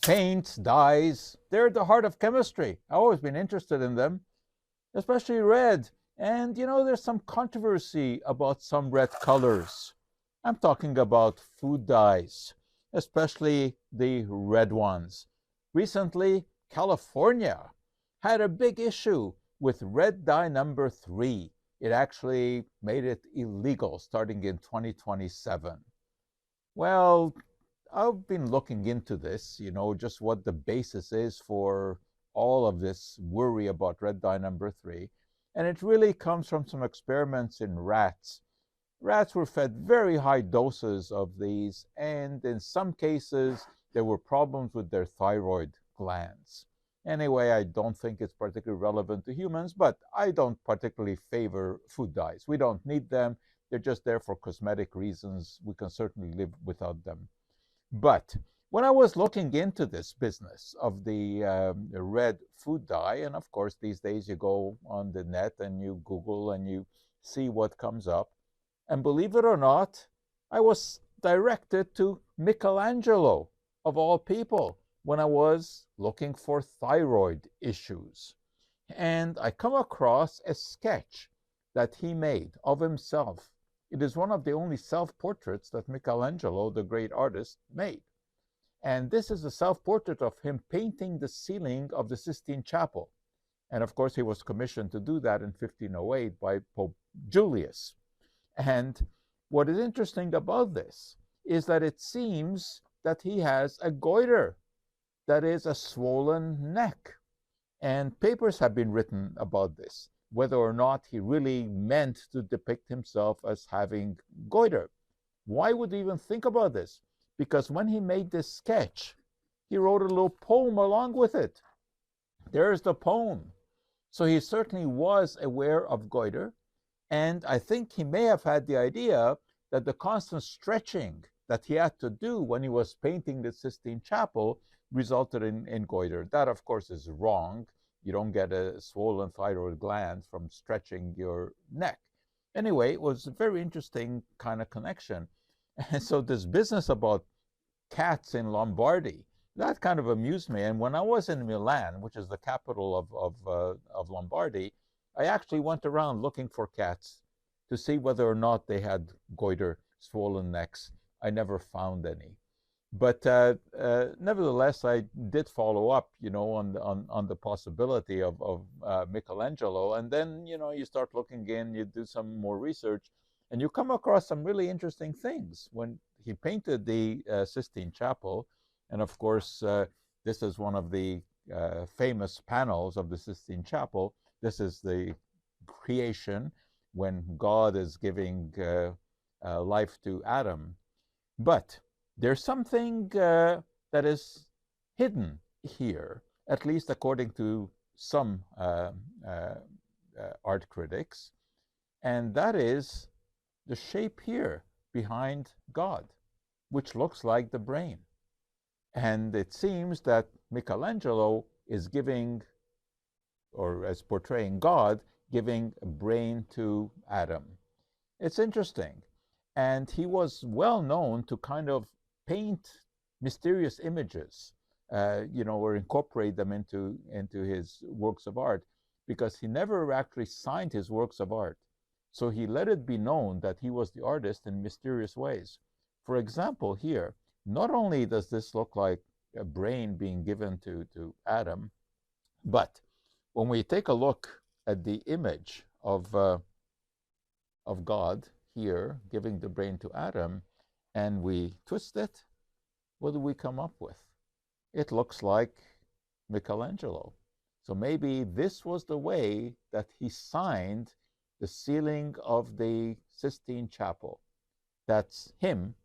Paints, dyes, they're at the heart of chemistry. I've always been interested in them, especially red. And there's some controversy about some red colors. I'm talking about food dyes, especially the red ones. Recently, California had a big issue with red dye number 3. It actually made it illegal starting in 2027. Well, I've been looking into this, just what the basis is for all of this worry about red dye number 3. And it really comes from some experiments in rats. Rats were fed very high doses of these, and in some cases, there were problems with their thyroid glands. Anyway, I don't think it's particularly relevant to humans, but I don't particularly favor food dyes. We don't need them. They're just there for cosmetic reasons. We can certainly live without them. But when I was looking into this business of the red food dye, and of course these days you go on the net and you Google and you see what comes up, and believe it or not, I was directed to Michelangelo, of all people, when I was looking for thyroid issues. And I come across a sketch that he made of himself. It is one of the only self-portraits that Michelangelo, the great artist, made. And this is a self-portrait of him painting the ceiling of the Sistine Chapel. And of course, he was commissioned to do that in 1508 by Pope Julius. And what is interesting about this is that it seems that he has a goiter, that is a swollen neck. And papers have been written about this, whether or not he really meant to depict himself as having goiter. Why would he even think about this? Because when he made this sketch, he wrote a little poem along with it. There's the poem. So he certainly was aware of goiter, and I think he may have had the idea that the constant stretching that he had to do when he was painting the Sistine Chapel resulted in goiter. That, of course, is wrong. You don't get a swollen thyroid gland from stretching your neck. Anyway, it was a very interesting kind of connection. And so this business about cats in Lombardy, that kind of amused me. And when I was in Milan, which is the capital of Lombardy, I actually went around looking for cats to see whether or not they had goiter, swollen necks. I never found any. But nevertheless, I did follow up, on the possibility of Michelangelo. And then, you start looking in, you do some more research, and you come across some really interesting things. When he painted the Sistine Chapel, and of course, this is one of the famous panels of the Sistine Chapel. This is the creation when God is giving life to Adam. But there's something that is hidden here, at least according to some art critics, and that is the shape here behind God, which looks like the brain. And it seems that Michelangelo is giving, or as portraying God, giving a brain to Adam. It's interesting. And he was well known to kind of paint mysterious images, or incorporate them into his works of art, because he never actually signed his works of art. So he let it be known that he was the artist in mysterious ways. For example, here, not only does this look like a brain being given to Adam, but when we take a look at the image of God here giving the brain to Adam, and we twist it, what do we come up with? It looks like Michelangelo. So maybe this was the way that he signed the ceiling of the Sistine Chapel. That's him